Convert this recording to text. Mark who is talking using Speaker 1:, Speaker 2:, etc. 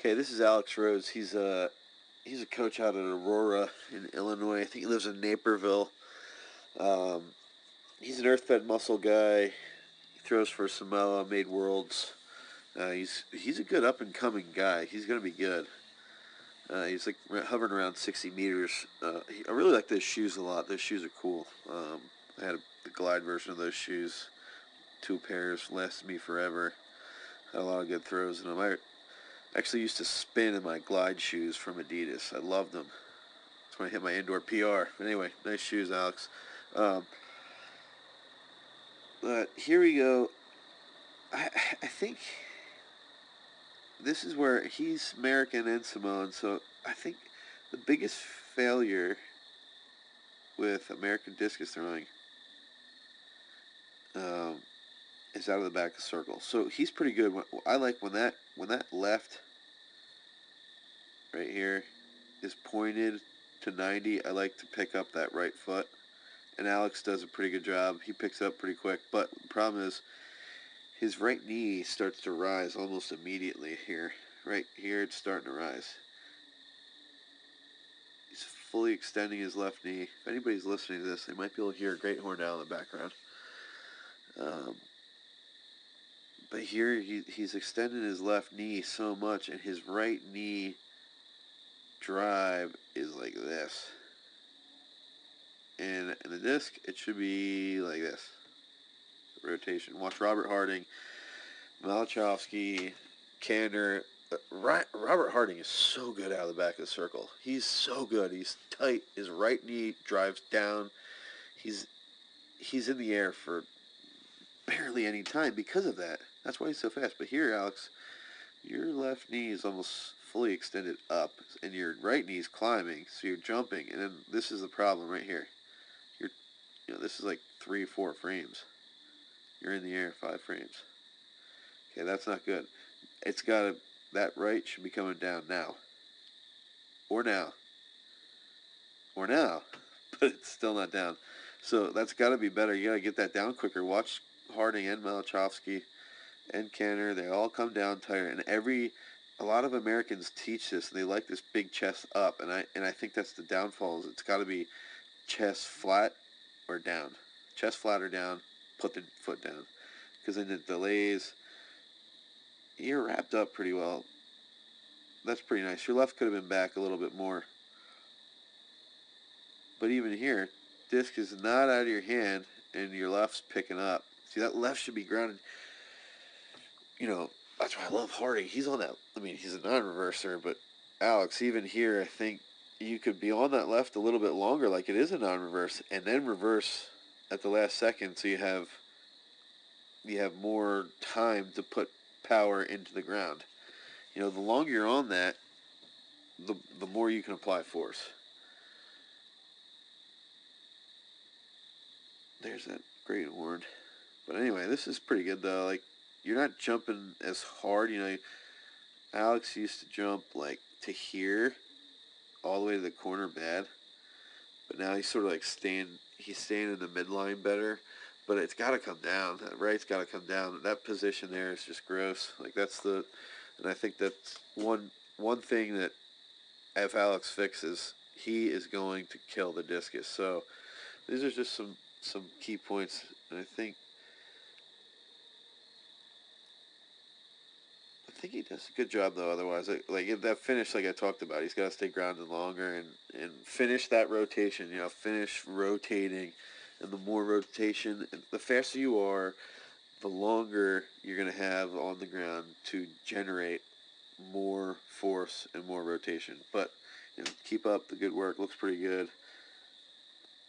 Speaker 1: Okay, this is Alex Rhodes. He's a coach out at Aurora in Illinois. I think he lives in Naperville. Um, he's an earth-fed muscle guy. He throws for Samoa, made worlds. He's a good up-and-coming guy. He's gonna be good. He's like hovering around 60 meters. I really like those shoes a lot. Those shoes are cool. I had the glide version of those shoes. 2 pairs lasted me forever. Had a lot of good throws in them. I actually used to spin in my glide shoes from Adidas. I loved them. That's when I hit my indoor PR. But anyway, nice shoes, Alex. Um, but here we go. I think this is where he's American and Samoan, so I think the biggest failure with American discus throwing um, is out of the back of the circle. So he's pretty good. I like when that left right here is pointed to 90. I like to pick up that right foot, and Alex does a pretty good job. He picks up pretty quick, but the problem is his right knee starts to rise almost immediately here. Right here, it's starting to rise. He's fully extending his left knee. If anybody's listening to this, they might be able to hear a great horn owl in the background. But here he's extending his left knee so much, and his right knee drive is like this. And in the disc, it should be like this. Rotation. Watch Robert Harding, Malachowski, Kander. Robert Harding is so good out of the back of the circle. He's so good. He's tight. His right knee drives down. He's in the air for barely any time because of that. That's why he's so fast. But here, Alex, your left knee is almost fully extended up, and your right knee is climbing, so you're jumping. And then this is the problem right here. This is like 3-4 frames. You're in the air 5 frames. Okay, that's not good. That right should be coming down now. Or now. Or now. But it's still not down. So that's got to be better. You got to get that down quicker. Watch Harding and Malachowski and Kanner. They all come down tighter. And a lot of Americans teach this. And they like this big chest up. And I think that's the downfall. Is it's got to be chest flat or down. Chest flat or down. Put the foot down. Because then it delays. You're wrapped up pretty well. That's pretty nice. Your left could have been back a little bit more. But even here, disc is not out of your hand, and your left's picking up. See, that left should be grounded. That's why I love Harding. He's on that. I mean, he's a non-reverser, but Alex, even here, I think you could be on that left a little bit longer, like it is a non-reverse, and then reverse at the last second, so you have more time to put power into the ground. The longer you're on that, the more you can apply force. There's that great horn. But anyway, this is pretty good though. Like, you're not jumping as hard. Alex used to jump like to here, all the way to the corner bad. But now he's sort of like he's staying in the midline better. But it's got to come down. That right's got to come down. That position there is just gross. Like, and I think that's one thing that if Alex fixes, he is going to kill the discus. So these are just some key points, and I think he does a good job though. Otherwise, like that finish, like I talked about, he's got to stay grounded longer and finish that rotation. Finish rotating, and the more rotation, the faster you are, the longer you're going to have on the ground to generate more force and more rotation. But keep up the good work. Looks pretty good.